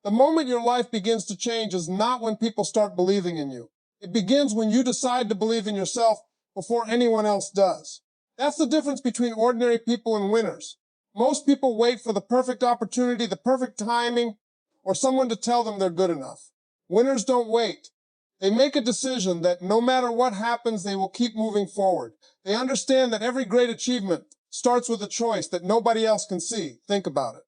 The moment your life begins to change is not when people start believing in you. It begins when you decide to believe in yourself before anyone else does. That's the difference between ordinary people and winners. Most people wait for the perfect opportunity, the perfect timing, or someone to tell them they're good enough. Winners don't wait. They make a decision that no matter what happens, they will keep moving forward. They understand that every great achievement starts with a choice that nobody else can see. Think about it.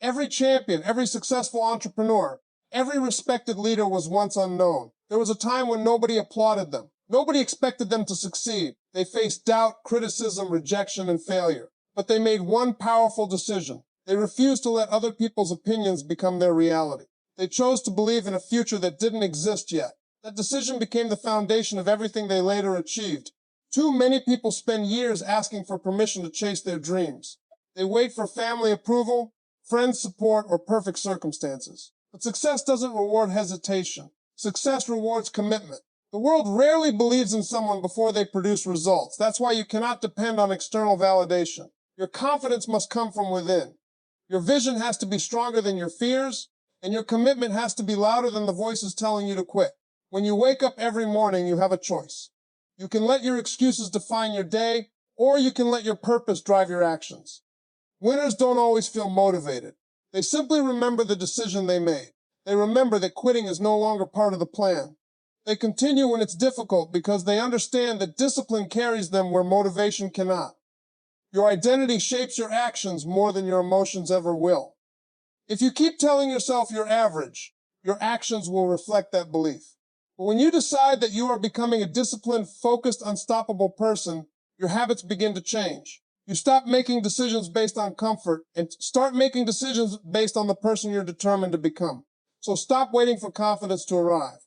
Every champion, every successful entrepreneur, every respected leader was once unknown. There was a time when nobody applauded them. Nobody expected them to succeed. They faced doubt, criticism, rejection, and failure. But they made one powerful decision. They refused to let other people's opinions become their reality. They chose to believe in a future that didn't exist yet. That decision became the foundation of everything they later achieved. Too many people spend years asking for permission to chase their dreams. They wait for family approval, friends' support, or perfect circumstances. But success doesn't reward hesitation. Success rewards commitment. The world rarely believes in someone before they produce results. That's why you cannot depend on external validation. Your confidence must come from within. Your vision has to be stronger than your fears, and your commitment has to be louder than the voices telling you to quit. When you wake up every morning, you have a choice. You can let your excuses define your day, or you can let your purpose drive your actions. Winners don't always feel motivated. They simply remember the decision they made. They remember that quitting is no longer part of the plan. They continue when it's difficult because they understand that discipline carries them where motivation cannot. Your identity shapes your actions more than your emotions ever will. If you keep telling yourself you're average, your actions will reflect that belief. But when you decide that you are becoming a disciplined, focused, unstoppable person, your habits begin to change. You stop making decisions based on comfort and start making decisions based on the person you're determined to become. So stop waiting for confidence to arrive.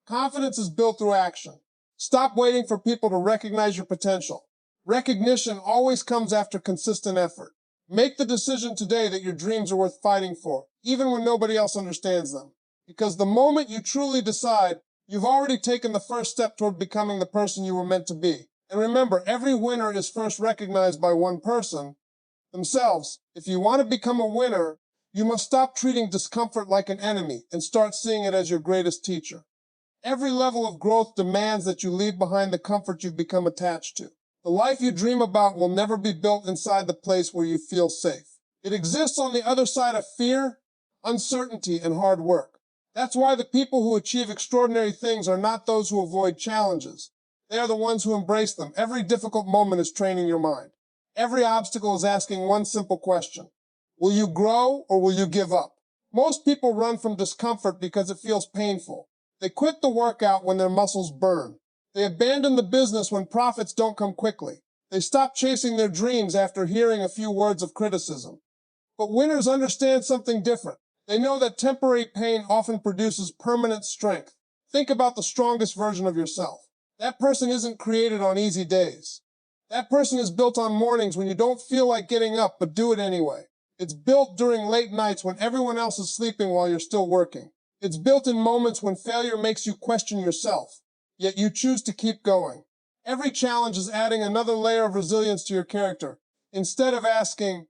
Confidence is built through action. Stop waiting for people to recognize your potential. Recognition always comes after consistent effort. Make the decision today that your dreams are worth fighting for, even when nobody else understands them. Because the moment you truly decide, you've already taken the first step toward becoming the person you were meant to be. And remember, every winner is first recognized by one person, themselves. If you want to become a winner, you must stop treating discomfort like an enemy and start seeing it as your greatest teacher. Every level of growth demands that you leave behind the comfort you've become attached to. The life you dream about will never be built inside the place where you feel safe. It exists on the other side of fear, uncertainty, and hard work. That's why the people who achieve extraordinary things are not those who avoid challenges. They are the ones who embrace them. Every difficult moment is training your mind. Every obstacle is asking one simple question. Will you grow or will you give up? Most people run from discomfort because it feels painful. They quit the workout when their muscles burn. They abandon the business when profits don't come quickly. They stop chasing their dreams after hearing a few words of criticism. But winners understand something different. They know that temporary pain often produces permanent strength. Think about the strongest version of yourself. That person isn't created on easy days. That person is built on mornings when you don't feel like getting up, but do it anyway. It's built during late nights when everyone else is sleeping while you're still working. It's built in moments when failure makes you question yourself, yet you choose to keep going. Every challenge is adding another layer of resilience to your character. Instead of asking,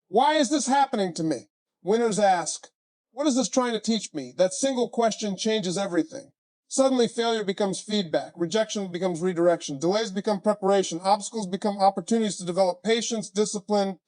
why is this happening to me? Winners ask, what is this trying to teach me? That single question changes everything. Suddenly, failure becomes feedback, rejection becomes redirection, delays become preparation, obstacles become opportunities to develop patience, discipline,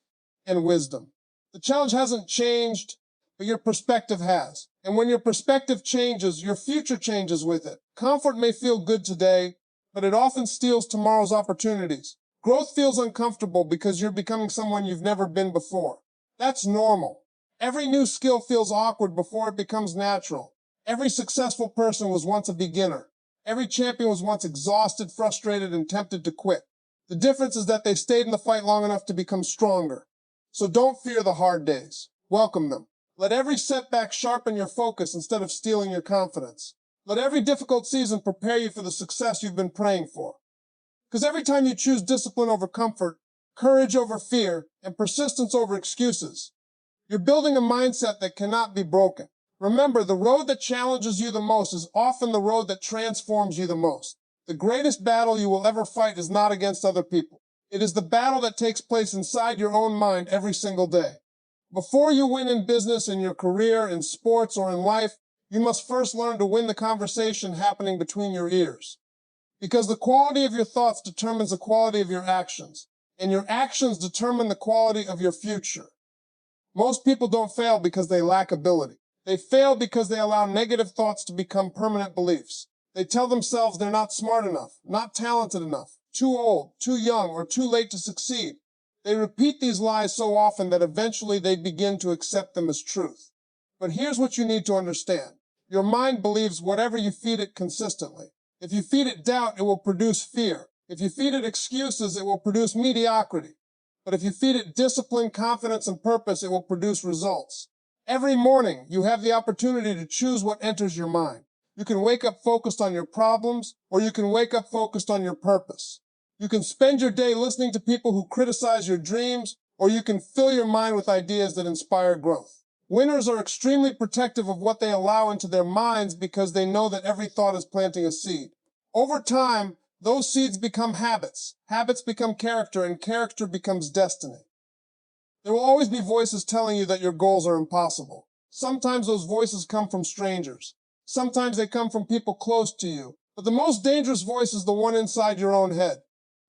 and wisdom. The challenge hasn't changed, but your perspective has. And when your perspective changes, your future changes with it. Comfort may feel good today, but it often steals tomorrow's opportunities. Growth feels uncomfortable because you're becoming someone you've never been before. That's normal. Every new skill feels awkward before it becomes natural. Every successful person was once a beginner. Every champion was once exhausted, frustrated, and tempted to quit. The difference is that they stayed in the fight long enough to become stronger. So don't fear the hard days. Welcome them. Let every setback sharpen your focus instead of stealing your confidence. Let every difficult season prepare you for the success you've been praying for. Because every time you choose discipline over comfort, courage over fear, and persistence over excuses, you're building a mindset that cannot be broken. Remember, the road that challenges you the most is often the road that transforms you the most. The greatest battle you will ever fight is not against other people. It is the battle that takes place inside your own mind every single day. Before you win in business, in your career, in sports, or in life, you must first learn to win the conversation happening between your ears. Because the quality of your thoughts determines the quality of your actions, and your actions determine the quality of your future. Most people don't fail because they lack ability. They fail because they allow negative thoughts to become permanent beliefs. They tell themselves they're not smart enough, not talented enough, too old, too young, or too late to succeed. They repeat these lies so often that eventually they begin to accept them as truth. But here's what you need to understand. Your mind believes whatever you feed it consistently. If you feed it doubt, it will produce fear. If you feed it excuses, it will produce mediocrity. But if you feed it discipline, confidence, and purpose, it will produce results. Every morning, you have the opportunity to choose what enters your mind. You can wake up focused on your problems, or you can wake up focused on your purpose. You can spend your day listening to people who criticize your dreams, or you can fill your mind with ideas that inspire growth. Winners are extremely protective of what they allow into their minds because they know that every thought is planting a seed. Over time, those seeds become habits. Habits become character, and character becomes destiny. There will always be voices telling you that your goals are impossible. Sometimes those voices come from strangers. Sometimes they come from people close to you. But the most dangerous voice is the one inside your own head.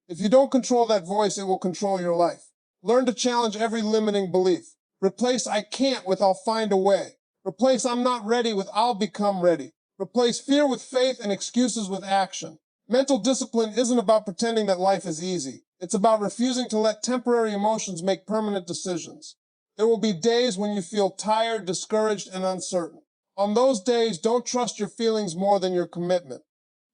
If you don't control that voice, it will control your life. Learn to challenge every limiting belief. Replace "I can't" with "I'll find a way." Replace "I'm not ready" with "I'll become ready." Replace fear with faith and excuses with action. Mental discipline isn't about pretending that life is easy. It's about refusing to let temporary emotions make permanent decisions. There will be days when you feel tired, discouraged, and uncertain. On those days, don't trust your feelings more than your commitment.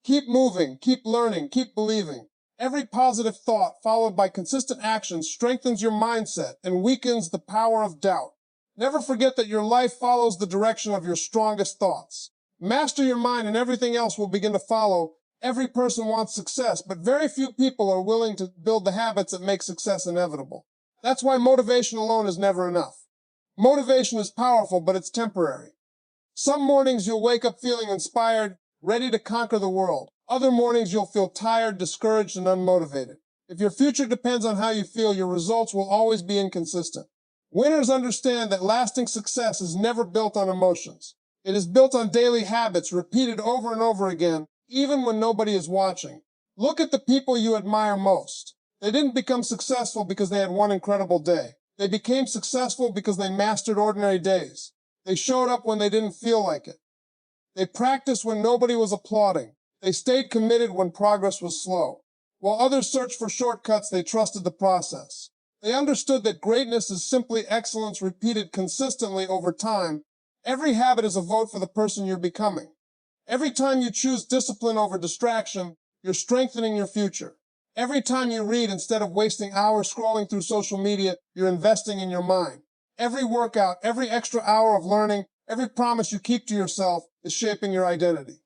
Keep moving, keep learning, keep believing. Every positive thought followed by consistent action strengthens your mindset and weakens the power of doubt. Never forget that your life follows the direction of your strongest thoughts. Master your mind and everything else will begin to follow. Every person wants success, but very few people are willing to build the habits that make success inevitable. That's why motivation alone is never enough. Motivation is powerful, but it's temporary. Some mornings you'll wake up feeling inspired, ready to conquer the world. Other mornings you'll feel tired, discouraged, and unmotivated. If your future depends on how you feel, your results will always be inconsistent. Winners understand that lasting success is never built on emotions. It is built on daily habits repeated over and over again, even when nobody is watching. Look at the people you admire most. They didn't become successful because they had one incredible day. They became successful because they mastered ordinary days. They showed up when they didn't feel like it. They practiced when nobody was applauding. They stayed committed when progress was slow. While others searched for shortcuts, they trusted the process. They understood that greatness is simply excellence repeated consistently over time. Every habit is a vote for the person you're becoming. Every time you choose discipline over distraction, you're strengthening your future. Every time you read instead of wasting hours scrolling through social media, you're investing in your mind. Every workout, every extra hour of learning, every promise you keep to yourself is shaping your identity.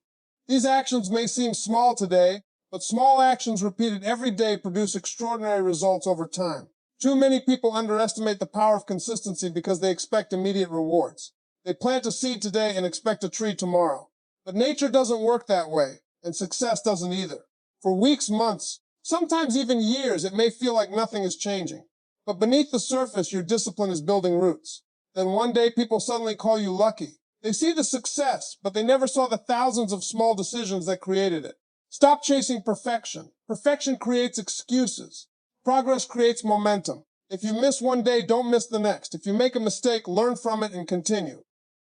These actions may seem small today, but small actions repeated every day produce extraordinary results over time. Too many people underestimate the power of consistency because they expect immediate rewards. They plant a seed today and expect a tree tomorrow. But nature doesn't work that way, and success doesn't either. For weeks, months, sometimes even years, it may feel like nothing is changing. But beneath the surface, your discipline is building roots. Then one day people suddenly call you lucky. They see the success, but they never saw the thousands of small decisions that created it. Stop chasing perfection. Perfection creates excuses. Progress creates momentum. If you miss one day, don't miss the next. If you make a mistake, learn from it and continue.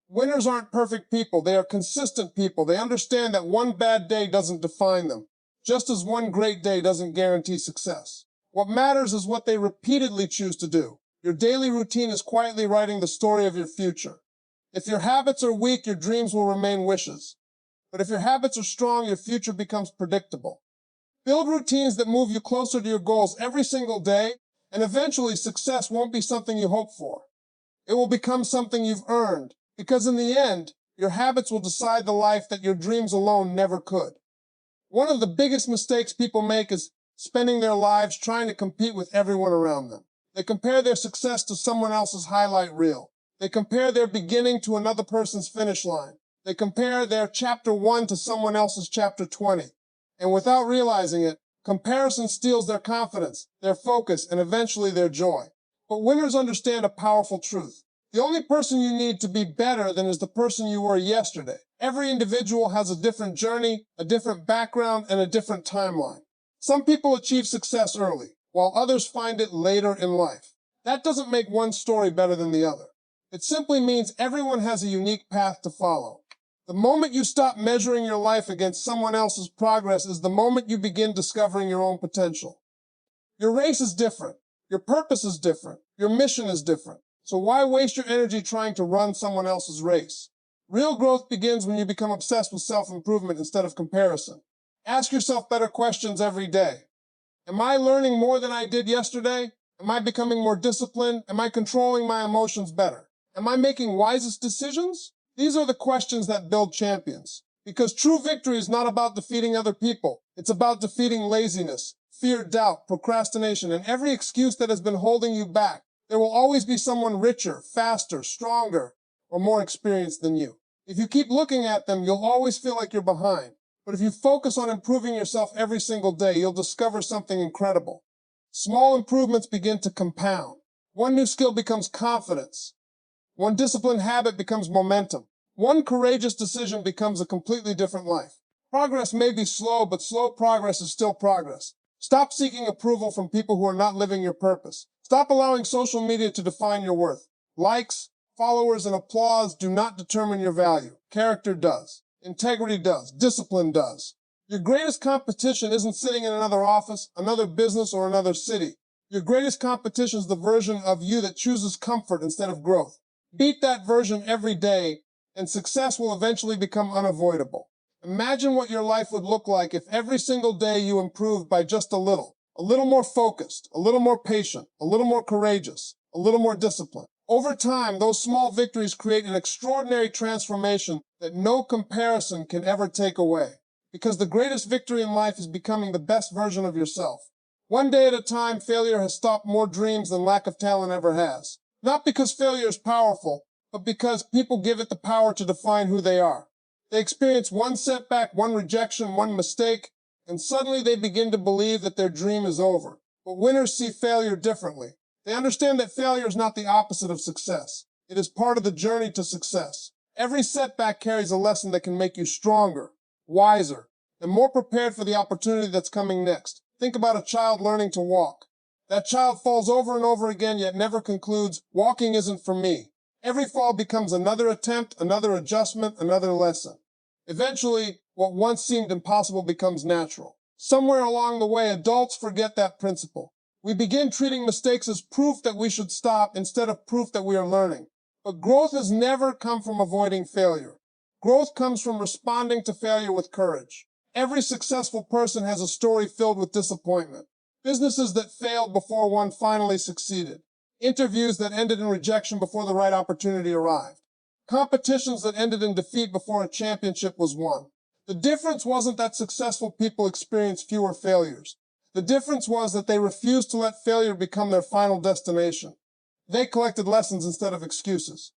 Winners aren't perfect people. They are consistent people. They understand that one bad day doesn't define them, just as one great day doesn't guarantee success. What matters is what they repeatedly choose to do. Your daily routine is quietly writing the story of your future. If your habits are weak, your dreams will remain wishes. But if your habits are strong, your future becomes predictable. Build routines that move you closer to your goals every single day, and eventually success won't be something you hope for. It will become something you've earned, because in the end, your habits will decide the life that your dreams alone never could. One of the biggest mistakes people make is spending their lives trying to compete with everyone around them. They compare their success to someone else's highlight reel. They compare their beginning to another person's finish line. They compare their chapter 1 to someone else's chapter 20. And without realizing it, comparison steals their confidence, their focus, and eventually their joy. But winners understand a powerful truth. The only person you need to be better than is the person you were yesterday. Every individual has a different journey, a different background, and a different timeline. Some people achieve success early, while others find it later in life. That doesn't make one story better than the other. It simply means everyone has a unique path to follow. The moment you stop measuring your life against someone else's progress is the moment you begin discovering your own potential. Your race is different. Your purpose is different. Your mission is different. So why waste your energy trying to run someone else's race? Real growth begins when you become obsessed with self-improvement instead of comparison. Ask yourself better questions every day. Am I learning more than I did yesterday? Am I becoming more disciplined? Am I controlling my emotions better? Am I making wisest decisions? These are the questions that build champions. Because true victory is not about defeating other people. It's about defeating laziness, fear, doubt, procrastination, and every excuse that has been holding you back. There will always be someone richer, faster, stronger, or more experienced than you. If you keep looking at them, you'll always feel like you're behind. But if you focus on improving yourself every single day, you'll discover something incredible. Small improvements begin to compound. One new skill becomes confidence. One disciplined habit becomes momentum. One courageous decision becomes a completely different life. Progress may be slow, but slow progress is still progress. Stop seeking approval from people who are not living your purpose. Stop allowing social media to define your worth. Likes, followers, and applause do not determine your value. Character does. Integrity does. Discipline does. Your greatest competition isn't sitting in another office, another business, or another city. Your greatest competition is the version of you that chooses comfort instead of growth. Beat that version every day, and success will eventually become unavoidable. Imagine what your life would look like if every single day you improved by just a little more focused, a little more patient, a little more courageous, a little more disciplined. Over time, those small victories create an extraordinary transformation that no comparison can ever take away. Because the greatest victory in life is becoming the best version of yourself. One day at a time, failure has stopped more dreams than lack of talent ever has. Not because failure is powerful, but because people give it the power to define who they are. They experience one setback, one rejection, one mistake, and suddenly they begin to believe that their dream is over. But winners see failure differently. They understand that failure is not the opposite of success. It is part of the journey to success. Every setback carries a lesson that can make you stronger, wiser, and more prepared for the opportunity that's coming next. Think about a child learning to walk. That child falls over and over again, yet never concludes, walking isn't for me. Every fall becomes another attempt, another adjustment, another lesson. Eventually, what once seemed impossible becomes natural. Somewhere along the way, adults forget that principle. We begin treating mistakes as proof that we should stop instead of proof that we are learning. But growth has never come from avoiding failure. Growth comes from responding to failure with courage. Every successful person has a story filled with disappointment. Businesses that failed before one finally succeeded. Interviews that ended in rejection before the right opportunity arrived. Competitions that ended in defeat before a championship was won. The difference wasn't that successful people experienced fewer failures. The difference was that they refused to let failure become their final destination. They collected lessons instead of excuses.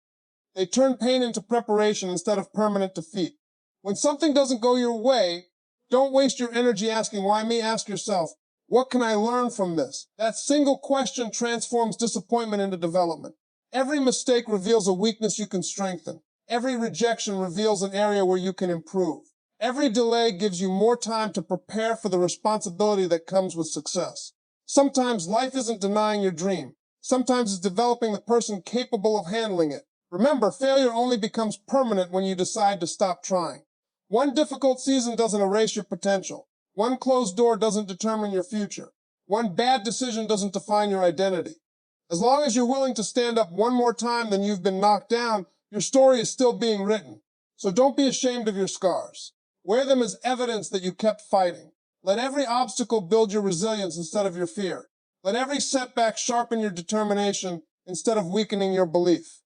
They turned pain into preparation instead of permanent defeat. When something doesn't go your way, don't waste your energy asking, why me? Ask yourself, what can I learn from this? That single question transforms disappointment into development. Every mistake reveals a weakness you can strengthen. Every rejection reveals an area where you can improve. Every delay gives you more time to prepare for the responsibility that comes with success. Sometimes life isn't denying your dream. Sometimes it's developing the person capable of handling it. Remember, failure only becomes permanent when you decide to stop trying. One difficult season doesn't erase your potential. One closed door doesn't determine your future. One bad decision doesn't define your identity. As long as you're willing to stand up one more time than you've been knocked down, your story is still being written. So don't be ashamed of your scars. Wear them as evidence that you kept fighting. Let every obstacle build your resilience instead of your fear. Let every setback sharpen your determination instead of weakening your belief.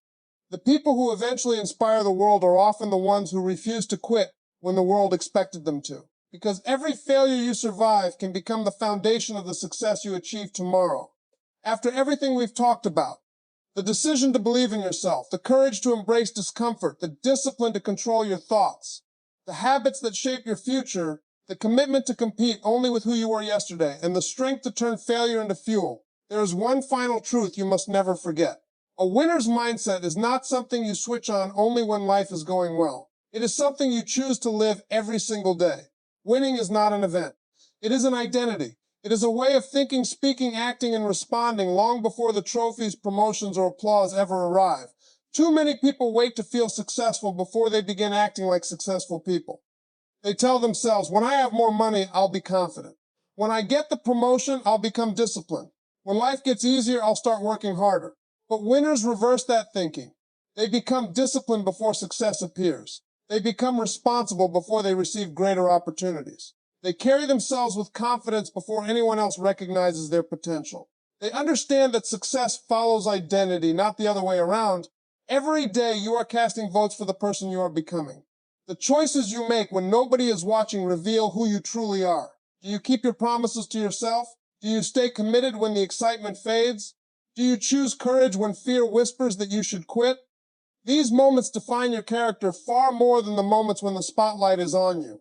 The people who eventually inspire the world are often the ones who refuse to quit when the world expected them to. Because every failure you survive can become the foundation of the success you achieve tomorrow. After everything we've talked about, the decision to believe in yourself, the courage to embrace discomfort, the discipline to control your thoughts, the habits that shape your future, the commitment to compete only with who you were yesterday, and the strength to turn failure into fuel, there is one final truth you must never forget. A winner's mindset is not something you switch on only when life is going well. It is something you choose to live every single day. Winning is not an event. It is an identity. It is a way of thinking, speaking, acting, and responding long before the trophies, promotions, or applause ever arrive. Too many people wait to feel successful before they begin acting like successful people. They tell themselves, when I have more money, I'll be confident. When I get the promotion, I'll become disciplined. When life gets easier, I'll start working harder. But winners reverse that thinking. They become disciplined before success appears. They become responsible before they receive greater opportunities. They carry themselves with confidence before anyone else recognizes their potential. They understand that success follows identity, not the other way around. Every day you are casting votes for the person you are becoming. The choices you make when nobody is watching reveal who you truly are. Do you keep your promises to yourself? Do you stay committed when the excitement fades? Do you choose courage when fear whispers that you should quit? These moments define your character far more than the moments when the spotlight is on you.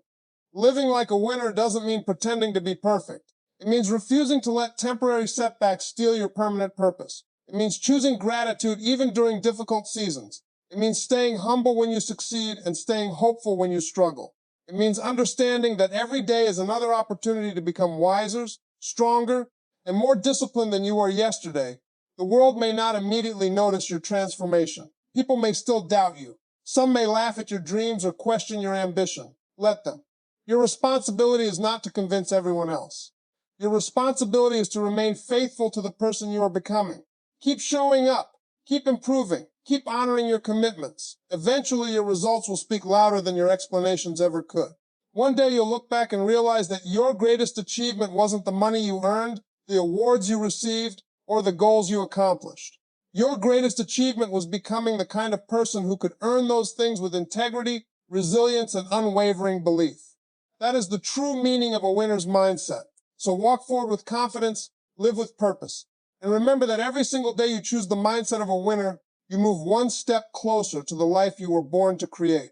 Living like a winner doesn't mean pretending to be perfect. It means refusing to let temporary setbacks steal your permanent purpose. It means choosing gratitude even during difficult seasons. It means staying humble when you succeed and staying hopeful when you struggle. It means understanding that every day is another opportunity to become wiser, stronger, and more disciplined than you were yesterday. The world may not immediately notice your transformation. People may still doubt you. Some may laugh at your dreams or question your ambition. Let them. Your responsibility is not to convince everyone else. Your responsibility is to remain faithful to the person you are becoming. Keep showing up. Keep improving. Keep honoring your commitments. Eventually, your results will speak louder than your explanations ever could. One day, you'll look back and realize that your greatest achievement wasn't the money you earned, the awards you received, or the goals you accomplished. Your greatest achievement was becoming the kind of person who could earn those things with integrity, resilience, and unwavering belief. That is the true meaning of a winner's mindset. So walk forward with confidence, live with purpose, and remember that every single day you choose the mindset of a winner, you move one step closer to the life you were born to create.